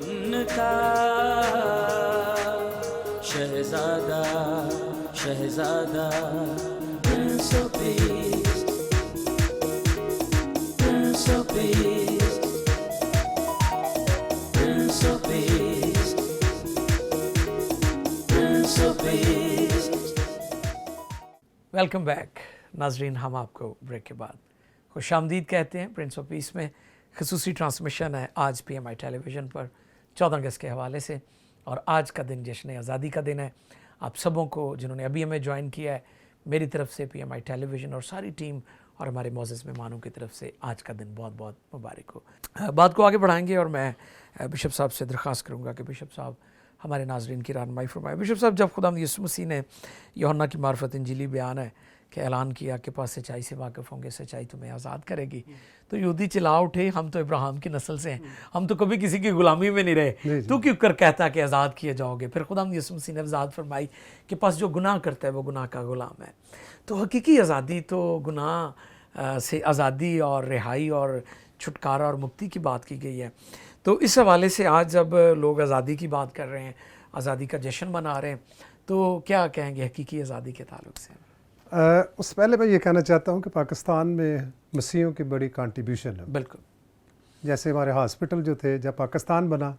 उनका शहजादा शहजादा Prince of Peace Prince of Peace Prince of Peace Prince of Peace। Welcome back नाजरीन, हम आपको break के बाद खुशामदीद कहते हैं। प्रिंस ऑफ पीस में खसूसी ट्रांसमिशन है आज PMI टेलीविज़न पर 14 अगस्त के हवाले से, और आज का दिन जश्न आज़ादी का दिन है। आप सबों को जिन्होंने अभी हमें ज्वाइन किया है, मेरी तरफ से PMI टेलीविज़न और सारी टीम और हमारे मोअज़्ज़ज़ मेहमानों की तरफ से आज का दिन बहुत बहुत मुबारक हो। बात को आगे बढ़ाएंगे और मैं बिशप साहब से दरख्वास्त करूँगा कि बिशप साहब हमारे नाजरीन की रहनुमाई फरमाएं। बिशप साहब, जब खुदा यीशु मसीह ने यूहन्ना की मार्फत इंजीली बयान है कि ऐलान किया कि पास सच्चाई से वाकिफ़ होंगे, सच्चाई तुम्हें आज़ाद करेगी, तो यहूदी चिल्ला उठे, हम तो इब्राहिम की नस्ल से हैं, हम तो कभी किसी की गुलामी में नहीं रहे, तू क्यों कर कहता कि आज़ाद किए जाओगे। फिर खुदा यीशु मसीह ने आज़ाद फरमाई कि पास जो गुनाह करता है वो गुनाह का गुलाम है। तो हकीकी आज़ादी तो गुनाह से आज़ादी और रिहाई और छुटकारा और मुक्ति की बात की गई है। तो इस हवाले से आज जब लोग आज़ादी की बात कर रहे हैं, आज़ादी का जश्न मना रहे हैं, तो क्या कहेंगे हकीकी आज़ादी के ताल्लुक से? उससे पहले मैं ये कहना चाहता हूँ कि पाकिस्तान में मसीहियों की बड़ी कंट्रीब्यूशन है। बिल्कुल। जैसे हमारे हॉस्पिटल जो थे, जब पाकिस्तान बना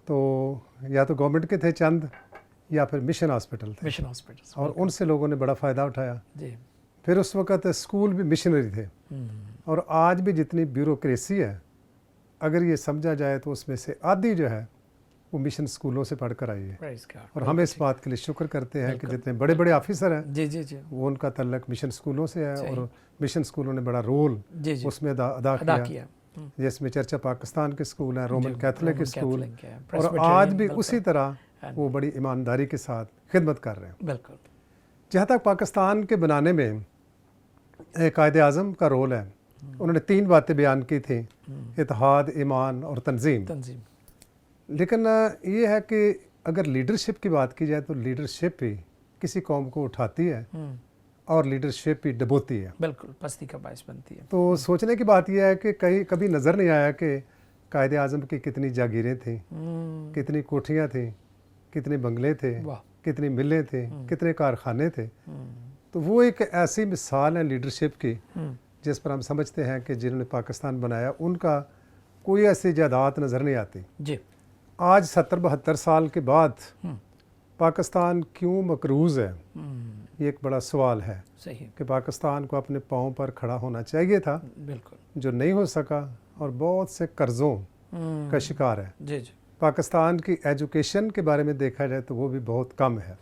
तो या तो गवर्नमेंट के थे चंद, या फिर मिशन हॉस्पिटल थे, मिशन हॉस्पिटल, और उनसे लोगों ने बड़ा फ़ायदा उठाया जी। फिर उस वक़्त स्कूल भी मिशनरी थे, और आज भी जितनी ब्यूरोक्रेसी है, अगर ये समझा जाए तो उसमें से आधी जो है वो मिशन स्कूलों से पढ़ कर आई है। और हम इस बात के लिए शुक्र करते हैं कि जितने बड़े बड़े ऑफिसर हैं जी जी जी वो उनका तल्लक मिशन स्कूलों से है, और मिशन स्कूलों ने बड़ा रोल उसमें अदा किया, जिसमें चर्चा पाकिस्तान के स्कूल हैं, रोमन कैथोलिक स्कूल, और आज भी उसी तरह वो बड़ी ईमानदारी के साथ खिदमत कर रहे हैं। बिल्कुल। जहाँ तक पाकिस्तान के बनाने में कायदे आज़म का रोल है, उन्होंने 3 बातें बयान की थी, इत्तेहाद, ईमान और तंजीम। लेकिन ये है कि अगर लीडरशिप की बात की जाए तो लीडरशिप ही किसी कौम को उठाती है और लीडरशिप ही डबोती है, बिल्कुल पस्ती का बायस बनती है। तो सोचने की बात यह है कि कभी नज़र नहीं आया कि कायदे आज़म की कितनी जागीरें थी, कितनी कोठियाँ थी, कितने बंगले थे, कितनी मिलें थे, कितने कारखाने थे। तो वो एक ऐसी मिसाल है लीडरशिप की जिस पर हम समझते हैं कि जिन्होंने पाकिस्तान बनाया उनका कोई ऐसी जायदाद नज़र नहीं आती जी। आज 70-72 साल के बाद पाकिस्तान क्यों मकरूज़ है, ये एक बड़ा सवाल है। सही कि पाकिस्तान को अपने पाँव पर खड़ा होना चाहिए था, बिल्कुल, जो जो नहीं हो सका, और बहुत से कर्ज़ों का शिकार है। जी जी। पाकिस्तान की एजुकेशन के बारे में देखा जाए तो वो भी बहुत कम है।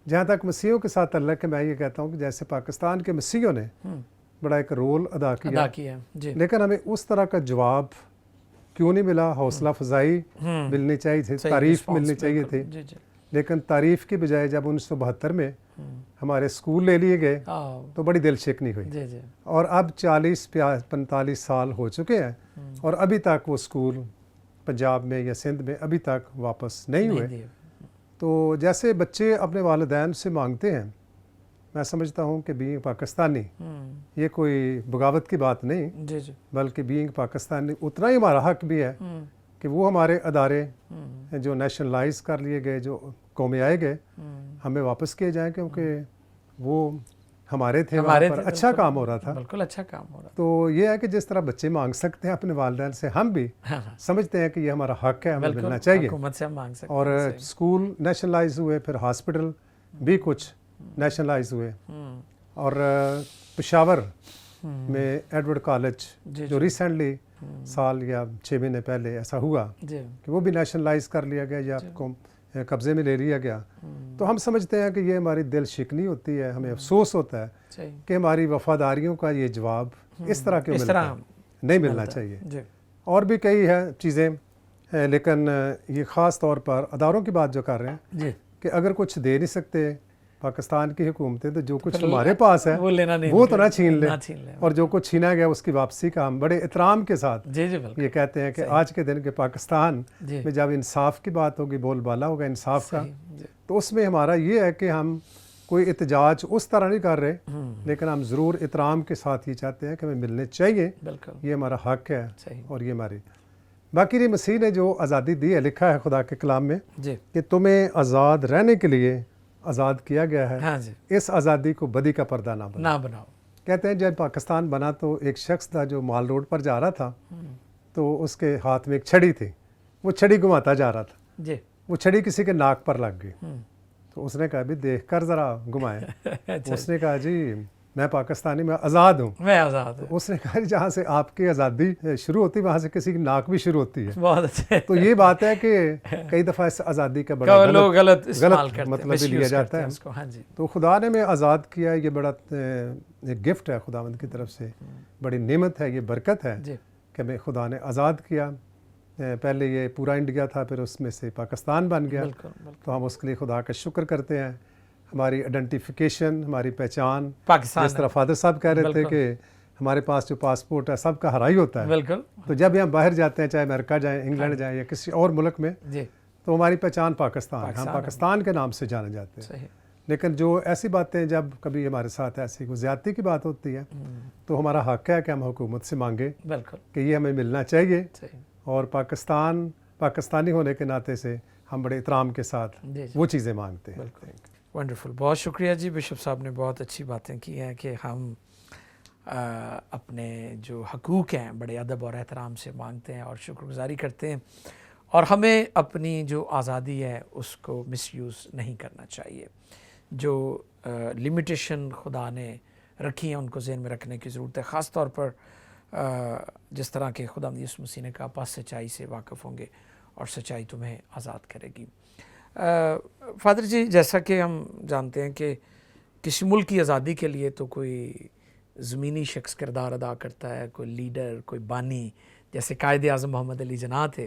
जहाँ तक मसीहियों के साथ अल्लाह के, मैं ये कहता हूँ कि जैसे पाकिस्तान के मसीहियों ने बड़ा एक रोल अदा किया जी। लेकिन हमें उस तरह का जवाब क्यों नहीं मिला। हौसला अफजाई मिलनी चाहिए थी, तारीफ़ मिलनी चाहिए थी, लेकिन तारीफ़ की बजाय जब 1972 में हमारे स्कूल ले लिए गए तो बड़ी दिल शिकनी हुई। और अब 40-45 साल हो चुके हैं और अभी तक वो स्कूल पंजाब में या सिंध में अभी तक वापस नहीं हुए। तो जैसे बच्चे अपने वालिदैन से मांगते हैं, मैं समझता हूँ कि बीइंग पाकिस्तानी ये कोई बगावत की बात नहीं, बल्कि बीइंग पाकिस्तानी उतना ही हमारा हक भी है कि वो हमारे अदारे जो नेशनलाइज कर लिए गए, जो कौमे आए गए, हमें वापस किए जाएं, क्योंकि वो हमारे थे, वहाँ पर अच्छा काम हो रहा था। बिल्कुल अच्छा काम हो रहा। तो ये है कि जिस तरह बच्चे मांग सकते हैं अपने वालिदैन से, हम भी समझते हैं कि ये हमारा हक है, हमें मिलना चाहिए। हुकूमत से हम मांग सकते हैं। और स्कूल नेशनलाइज हुए, फिर हॉस्पिटल भी कुछ नेशनलाइज हुए, और पेशावर में एडवर्ड कॉलेज जो रिसेंटली साल या 6 महीने पहले ऐसा हुआ कि वो भी नेशनलाइज कर लिया गया या कब्जे में ले लिया गया। तो हम समझते हैं कि ये हमारी दिल शिकनी होती है, हमें अफसोस होता है कि हमारी वफादारियों का ये जवाब इस तरह क्यों मिलता है, नहीं मिलना चाहिए। और भी कई है चीज़ें, लेकिन ये ख़ास तौर पर अदारों की बात जो कर रहे हैं कि अगर कुछ दे नहीं सकते पाकिस्तान की हुकूमतें, तो जो कुछ हमारे पास है वो तो ना छीन ले, और जो कुछ छीना गया उसकी वापसी का हम बड़े एहतराम के साथ ये कहते हैं कि आज के दिन के पाकिस्तान में जब इंसाफ की बात होगी, बोलबाला होगा इंसाफ का, तो उसमें हमारा ये है कि हम कोई एहतजाज उस तरह नहीं कर रहे, लेकिन हम ज़रूर एहतराम के साथ ये चाहते हैं कि हमें मिलने चाहिए, ये हमारा हक है और ये हमारी। باقی یہ مسیح نے جو آزادی دی ہے، لکھا ہے خدا کے کلام میں جی کہ تمہیں آزاد رہنے کے لیے آزاد کیا گیا ہے، ہاں جی، اس آزادی کو بدی کا پردہ نہ بنا۔ نہ بناؤ۔ کہتے ہیں جب پاکستان بنا تو ایک شخص تھا جو مال روڈ پر جا رہا تھا، تو اس کے ہاتھ میں ایک چھڑی تھی، وہ چھڑی گھماتا جا رہا تھا، جی وہ چھڑی کسی کے ناک پر لگ گئی، تو اس نے کہا بھی دیکھ کر ذرا گھمائیں۔ اچھا، اس نے کہا جی میں پاکستانی، میں آزاد ہوں۔ میں آزاد ہوں۔ اس نے کہا جہاں سے آپ کی آزادی شروع ہوتی وہاں سے کسی کی ناک بھی شروع ہوتی ہے۔ بہت اچھے۔ تو یہ بات ہے کہ کئی دفعہ اس آزادی کا بڑا لوگ غلط استعمال کرتے ہیں، مطلب بھی لیا misuse جاتا کرتے ہے ہیں اس کو۔ ہاں جی، تو خدا نے میں آزاد کیا ہے، یہ بڑا ایک گفٹ ہے خداوند کی طرف سے، بڑی نعمت ہے، یہ برکت ہے جی کہ ہمیں خدا نے آزاد کیا۔ پہلے یہ پورا انڈیا تھا، پھر اس میں سے پاکستان بن گیا، بالکل بالکل۔ تو ہم اس کے لیے خدا کا شکر کرتے ہیں۔ ہماری آئیڈینٹیفیکیشن، ہماری پہچان، پاکستان جس طرح فادر صاحب کہہ رہے تھے بالکل۔ کہ ہمارے پاس جو پاسپورٹ ہے سب کا ہرائی ہوتا ہے، بالکل تو جب بھی ہم باہر جاتے ہیں، چاہے امریکہ جائیں، انگلینڈ جائیں یا کسی اور ملک میں، جی، تو ہماری پہچان پاکستان ہے، ہم پاکستان ہے۔ پاکستان کے نام سے جانے جاتے ہیں۔ صحیح۔ لیکن جو ایسی باتیں جب کبھی ہمارے ساتھ ایسی کوئی زیادتی کی بات ہوتی ہے تو ہمارا حق ہے کہ ہم حکومت سے مانگیں بالکل کہ یہ ہمیں ملنا چاہیے، صحیح۔ اور پاکستانی ہونے کے ناطے سے ہم بڑے احترام کے ساتھ جی جی وہ چیزیں مانگتے ہیں۔ بالکل ونڈرفل، بہت شکریہ جی، بشپ صاحب نے بہت اچھی باتیں کی ہیں کہ ہم اپنے جو حقوق ہیں بڑے ادب اور احترام سے مانگتے ہیں اور شکر گزاری کرتے ہیں، اور ہمیں اپنی جو آزادی ہے اس کو مس یوز نہیں کرنا چاہیے۔ جو لمیٹیشن خدا نے رکھی ہیں ان کو ذہن میں رکھنے کی ضرورت ہے، خاص طور پر جس طرح کہ خدا یسوع مسیح نے کہا پاس سچائی سے واقف ہوں گے اور سچائی تمہیں آزاد کرے گی۔ فادر جی، جیسا کہ ہم جانتے ہیں کہ کسی ملک کی آزادی کے لیے تو کوئی زمینی شخص کردار ادا کرتا ہے، کوئی لیڈر، کوئی بانی، جیسے قائد اعظم محمد علی جناح تھے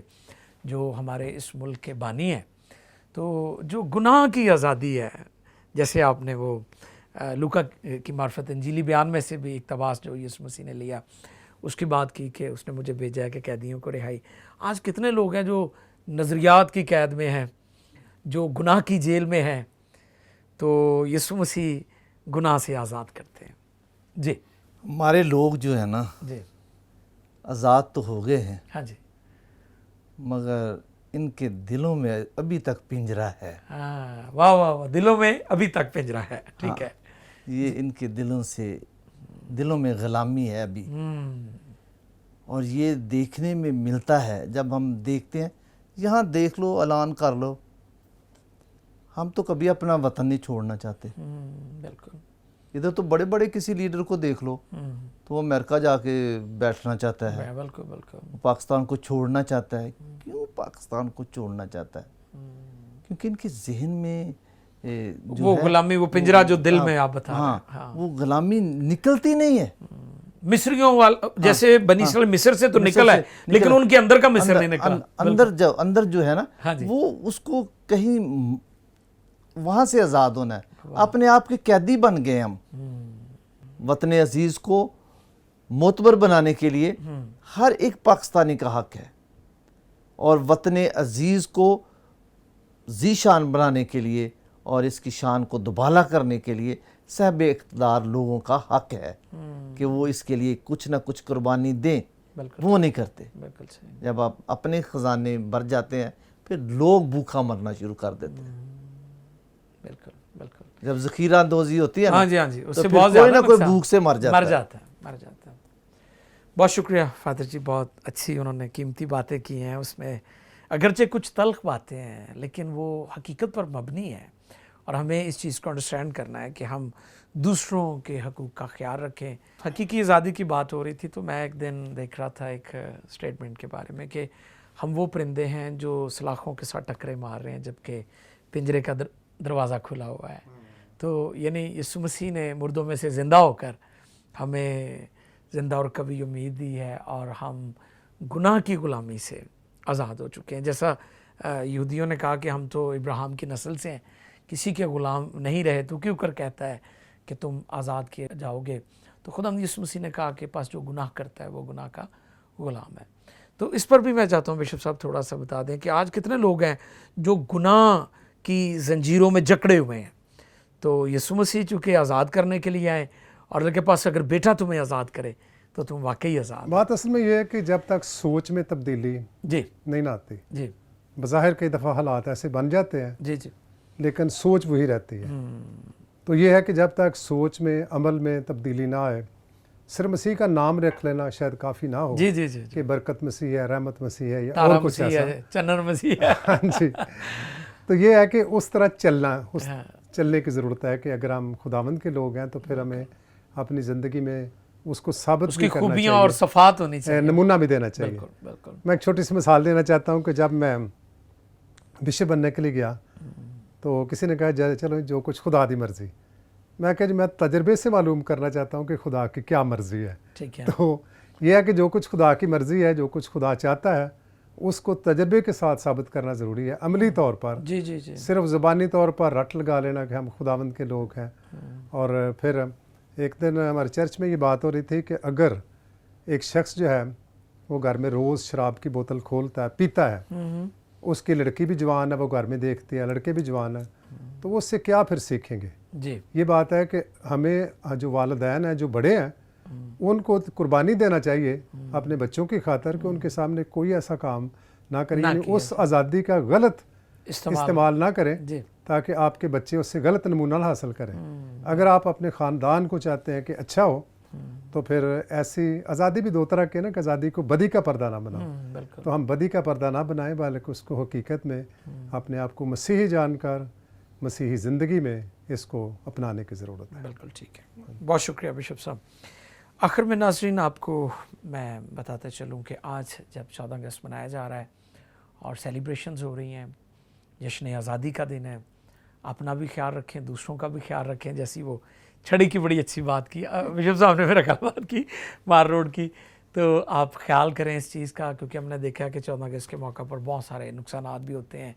جو ہمارے اس ملک کے بانی ہیں۔ تو جو گناہ کی آزادی ہے، جیسے آپ نے وہ لوکا کی معرفت انجیلی بیان میں سے بھی اقتباس جو یسوع مسیح نے لیا، اس کی بات کی کہ اس نے مجھے بھیجا ہے کہ قیدیوں کو رہائی۔ آج کتنے لوگ ہیں جو نظریات کی قید میں ہیں، جو گناہ کی جیل میں ہیں، تو یسوع مسیح گناہ سے آزاد کرتے ہیں۔ جی ہمارے لوگ جو ہے نا جی آزاد تو ہو گئے ہیں، ہاں جی، مگر ان کے دلوں میں ابھی تک پنجرا ہے۔ ہاں، واہ واہ واہ، دلوں میں ابھی تک پنجرا ہے، ٹھیک ہے۔ یہ ان کے دلوں میں غلامی ہے ابھی، اور یہ دیکھنے میں ملتا ہے جب ہم دیکھتے ہیں، یہاں دیکھ لو، اعلان کر لو، ہم تو کبھی اپنا وطن نہیں چھوڑنا چاہتے۔ بالکل ادھر تو بڑے بڑے کسی لیڈر کو دیکھ لو تو وہ امریکہ جا کے بیٹھنا چاہتا ہے، بالکل بالکل وہ پاکستان کو چھوڑنا چاہتا ہے۔ کیوں پاکستان کو چھوڑنا چاہتا ہے؟ کیونکہ ان کے ذہن میں جو وہ ہے، غلامی، وہ پنجرا جو دل میں آپ بتا رہے ہاں ہیں، ہاں، وہ غلامی نکلتی نہیں ہے۔ مصریوں جیسے بنی اسرائیل مصر سے تو نکل ہے، لیکن ان کے اندر کا مصر نہیں نکلا۔ اندر جو ہے نا، ہاں جی، وہ اس کو کہیں وہاں سے آزاد ہونا ہے۔ اپنے آپ کے قیدی بن گئے ہم۔ وطن عزیز کو معتبر بنانے کے لیے ہر ایک پاکستانی کا حق ہے، اور وطن عزیز کو ذی شان بنانے کے لیے اور اس کی شان کو دوبالا کرنے کے لیے صاحب اقتدار لوگوں کا حق ہے کہ وہ اس کے لیے کچھ نہ کچھ قربانی دیں۔ بالکل وہ نہیں کرتے۔ بالکل صحیح، جب آپ اپنے خزانے بھر جاتے ہیں پھر لوگ بھوکا مرنا شروع کر دیتے ہیں۔ بالکل بالکل، جب ذخیرہ اندوزی ہوتی ہے نا، ہاں جی ہاں جی، اس تو سے پھر بہت کوئی زیادہ نہ کوئی نقصان، بھوک سے مر جاتا ہے۔ مر جاتا ہے۔ بہت شکریہ فادر جی، بہت اچھی انہوں نے قیمتی باتیں کی ہیں، اس میں اگرچہ کچھ تلخ باتیں ہیں لیکن وہ حقیقت پر مبنی ہے، اور ہمیں اس چیز کو انڈرسٹینڈ کرنا ہے کہ ہم دوسروں کے حقوق کا خیال رکھیں۔ حقیقی آزادی کی بات ہو رہی تھی تو میں ایک دن دیکھ رہا تھا ایک اسٹیٹمنٹ کے بارے میں کہ ہم وہ پرندے ہیں جو سلاخوں کے ساتھ ٹکرے مار رہے ہیں جبکہ پنجرے کا دروازہ کھلا ہوا ہے۔ تو یعنی یسوع مسیح نے مردوں میں سے زندہ ہو کر ہمیں زندہ اور قوی امید دی ہے، اور ہم گناہ کی غلامی سے آزاد ہو چکے ہیں۔ جیسا یہودیوں نے کہا کہ ہم تو ابراہیم کی نسل سے ہیں، کسی کے غلام نہیں رہے، تو کیوں کر کہتا ہے کہ تم آزاد کیے جاؤ گے؟ تو خدا یسوع مسیح نے کہا کہ پاس جو گناہ کرتا ہے وہ گناہ کا غلام ہے۔ تو اس پر بھی میں چاہتا ہوں بشپ صاحب تھوڑا سا بتا دیں کہ آج کتنے لوگ ہیں جو گناہ کی زنجیروں میں جکڑے ہوئے ہیں۔ تو یسوع مسیح چونکہ آزاد کرنے کے لیے آئے، اور اللہ کے پاس اگر بیٹا تمہیں آزاد کرے तो तुम वाकई आज़ाद हो। बात असल में ये है कि जब तक सोच में तब्दीली जी नहीं ना आती, जी बज़ाहिर कई दफ़ा हालात ऐसे बन जाते हैं जी जी। लेकिन सोच वही रहती है। तो ये है कि जब तक सोच में अमल में तब्दीली ना आए, सिर्फ मसीह का नाम रख लेना शायद काफ़ी ना हो जी जी जी जी। कि बरकत मसीह है, रहमत मसीह है या तारा और कुछ मसीह ऐसा। है, चन्नर मसीह है। हाँ जी। तो ये है कि उस तरह चलना, उस हाँ। चलने की ज़रूरत है कि अगर हम खुदावंद के लोग हैं तो फिर हमें अपनी ज़िंदगी में उसको साबित उसकी भी करना खूबियाँ और चाहिए, सफ़ात होनी चाहिए। नमूना भी देना चाहिए। बिल्कुल बिल्कुल। मैं एक छोटी सी मिसाल देना चाहता हूँ कि जब मैं बिशप बनने के लिए गया तो किसी ने कहा चलो जो कुछ खुदा दी मर्ज़ी। मैं कहा जी मैं तजर्बे से मालूम करना चाहता हूँ कि खुदा की क्या मर्ज़ी है। ठीक है। तो ये है कि जो कुछ खुदा की मर्ज़ी है, जो कुछ खुदा चाहता है, उसको तजर्बे के साथ साबित करना ज़रूरी है। अमली तौर पर जी जी जी। सिर्फ ज़बानी तौर पर रट लगा लेना कि हम खुदावंद के लोग हैं। और फिर एक दिन हमारे चर्च में ये बात हो रही थी कि अगर एक शख्स जो है वो घर में रोज़ शराब की बोतल खोलता है, पीता है, उसकी लड़की भी जवान है, वो घर में देखती है, लड़के भी जवान है, तो वो उससे क्या फिर सीखेंगे। जी ये बात है कि हमें जो वालिदैन हैं, जो बड़े हैं, उनको कुर्बानी देना चाहिए अपने बच्चों की खातर कि उनके सामने कोई ऐसा काम ना करें, ना यानी किया उस आज़ादी का गलत इस्तेमाल ना करें जी। ताकि आपके बच्चे उससे गलत नमूना ना हासिल करें। अगर आप अपने ख़ानदान को चाहते हैं कि अच्छा हो तो फिर ऐसी आज़ादी भी दो तरह के ना कि आज़ादी को बदी का पर्दा ना बनाओ। बिल्कुल। तो हम बदी का पर्दा ना बनाएं बल्कि उसको हकीकत में अपने आप को मसीही जानकर मसीही ज़िंदगी में इसको अपनाने की ज़रूरत है। बिल्कुल ठीक है। बहुत शुक्रिया बिशप साहब। आखिर में नाज़रीन आपको मैं बताते चलूँ कि आज जब 14 अगस्त मनाया जा रहा है और सेलिब्रेशंस हो रही हैं, जश्न आज़ादी का दिन है, अपना भी ख्याल रखें, दूसरों का भी ख्याल रखें। जैसी वो छड़ी की बड़ी अच्छी बात की बिशप साहब ने मेरा ख्याल बात की मार रोड की, तो आप ख्याल करें इस चीज़ का, क्योंकि हमने देखा है कि 14 अगस्त के मौका पर बहुत सारे नुकसानात भी होते हैं।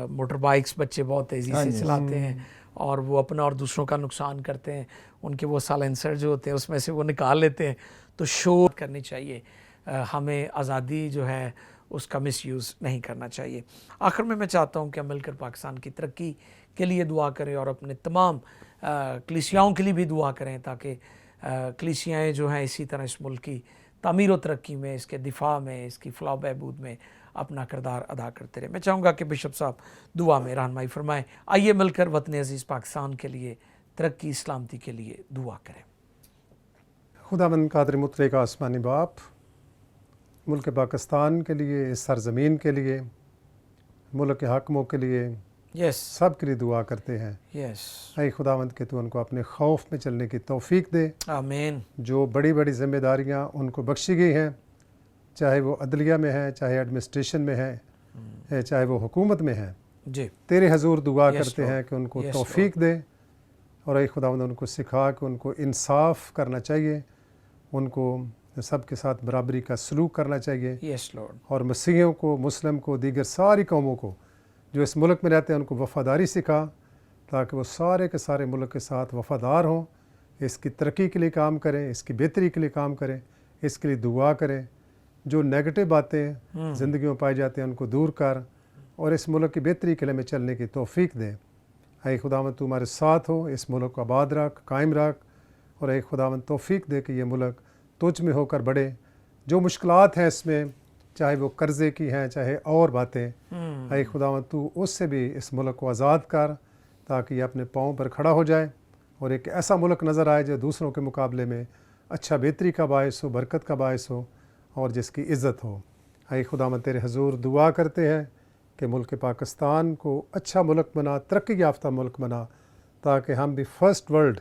मोटर बाइक्स बच्चे बहुत तेज़ी से चलाते हैं और वो अपना और दूसरों का नुकसान करते हैं। उनके वो साइलेंसर जो होते हैं उसमें से वो निकाल लेते हैं। तो शोर करनी चाहिए, हमें आज़ादी जो है उसका मिसयूज़ नहीं करना चाहिए। आखिर में मैं चाहता हूँ कि हम मिलकर पाकिस्तान की तरक्की के लिए दुआ करें और अपने तमाम कलीसियाओं के लिए भी दुआ करें ताकि कलीसियाएँ जो हैं इसी तरह इस मुल्क की तामीर व तरक्की में, इसके दिफा में, इसकी फलाह बहबूद में अपना किरदार अदा करते रहे। मैं चाहूँगा कि बिशप साहब दुआ में रहनुमाई फरमाएं। आइए मिलकर वतन अज़ीज़ पाकिस्तान के लिए, तरक्की सलामती के लिए दुआ करें। खुदावंद कादिर मुतलक आसमानी बाप, मुल्क पाकिस्तान के लिए, इस सरज़मीन के लिए, मुल्क के हाकिमों के लिए, यस सब के लिए दुआ करते हैं। यस ऐ खुदावंद के तू उनको अपने खौफ में चलने की तौफीक दे। आमीन। जो बड़ी बड़ी ज़िम्मेदारियाँ उनको बख्शी गई हैं, चाहे वो अदलिया में है, चाहे एडमिनिस्ट्रेशन में है, चाहे वो हुकूमत में है, जी तेरे हजूर दुआ Yes, करते Lord. हैं कि उनको Yes, तौफीक दे। और ऐ खुदावंद उनको सिखा कि उनको इंसाफ करना चाहिए, उनको सब के साथ बराबरी का सलूक करना चाहिए, यस लॉर्ड। और मसीहियों को, मुस्लिम को, दीगर सारी कौमों को जो इस मुल्क में रहते हैं उनको वफ़ादारी सिखा ताकि वो सारे के सारे मुल्क के साथ वफ़ादार हों, इसकी तरक्की के लिए काम करें, इसकी बेहतरी के लिए काम करें, इसके लिए दुआ करें। जो नेगेटिव बातें ज़िंदगी में पाई जाती हैं उनको दूर कर और इस मुल्क की बेहतरी के लिए हमें चलने की तौफीक दें। ऐ खुदावंद तू हमारे साथ हो, इस मुल्क को आबाद रख, कायम रख, और ऐ खुदावंद तौफीक दे कि ये मुल्क तुझ में होकर बढ़े। जो मुश्किलात हैं इसमें, चाहे वो कर्ज़े की हैं, चाहे और बातें, ऐ खुदावंद तू उससे भी इस मुल्क को आज़ाद कर ताकि ये अपने पाँव पर खड़ा हो जाए और एक ऐसा मुल्क नज़र आए जो दूसरों के मुकाबले में अच्छा बेहतरी का बायस हो, बरकत का बायस हो और जिसकी इज़्ज़त हो। ऐ खुदावंद तेरे हजूर दुआ करते हैं कि मुल्क पाकिस्तान को अच्छा मुल्क बना, तरक्की याफ्ता मुल्क बना, ताकि हम भी फर्स्ट वर्ल्ड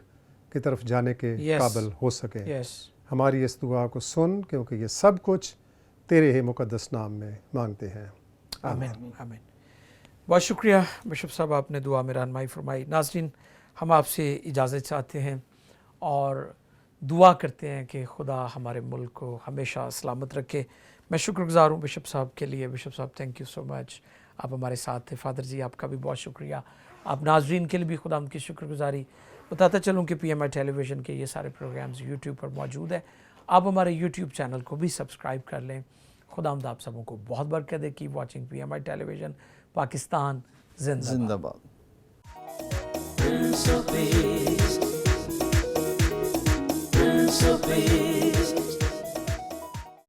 की तरफ जाने के काबिल हो सकें। यस हमारी इस दुआ को सुन, क्योंकि ये सब कुछ तेरे ही मुक़द्दस नाम में मांगते हैं। आमीन आमीन। बहुत शुक्रिया बिशप साहब, आपने दुआ में रहनुमाई फरमाई। नाज़रीन, हम आपसे इजाज़त चाहते हैं और दुआ करते हैं कि खुदा हमारे मुल्क को हमेशा सलामत रखे। मैं शुक्रगुज़ार हूँ बिशप साहब के लिए। बिशप साहब थैंक यू सो मच, आप हमारे साथ थे। फादर जी आपका भी बहुत शुक्रिया। आप नाज़रीन के लिए भी खुदा की शुक्रगुज़ारी। बताता चलूँ कि PMI टेलीविज़न के ये सारे प्रोग्राम्स यूट्यूब पर मौजूद है। आप हमारे यूट्यूब चैनल को भी सब्सक्राइब कर लें। खुदावंद आप सबों को बहुत बरकत दे। Keep watching PMI television. Pakistan जिंदाबाद। Prince of Peace,